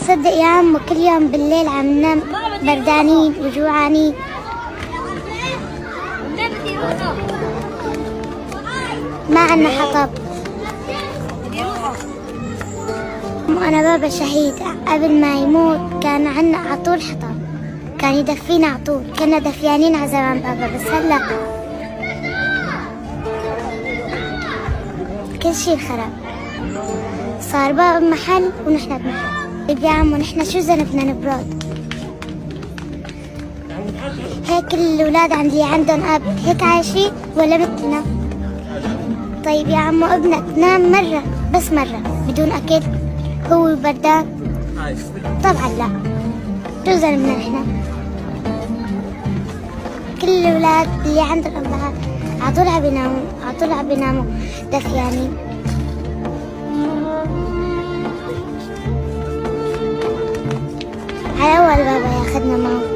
تصدق يا عمو كل يوم بالليل عم ننام بردانين وجوعانين. ما عنا حطب. أنا بابا شهيد، قبل ما يموت كان عنا عطول حطب، كان يدفينا عطول، كنا دفيانين على زمان بابا. بس هلا كل شي خرب، صار بابا بمحل ونحن بمحل. طيب يا عمو نحن شو ذنبنا نبرد؟ هيك الأولاد عندي عندهم أب هيك عايشين ولا مثلنا؟ طيب يا عمو ابنك نام مرة بس مرة بدون أكل هو بردان؟ طبعا لا. شو ذنبنا نحن؟ كل الأولاد اللي عندهم أبهات عطول عم بيناموا دفيانين. على أول بابا ياخدنا معه.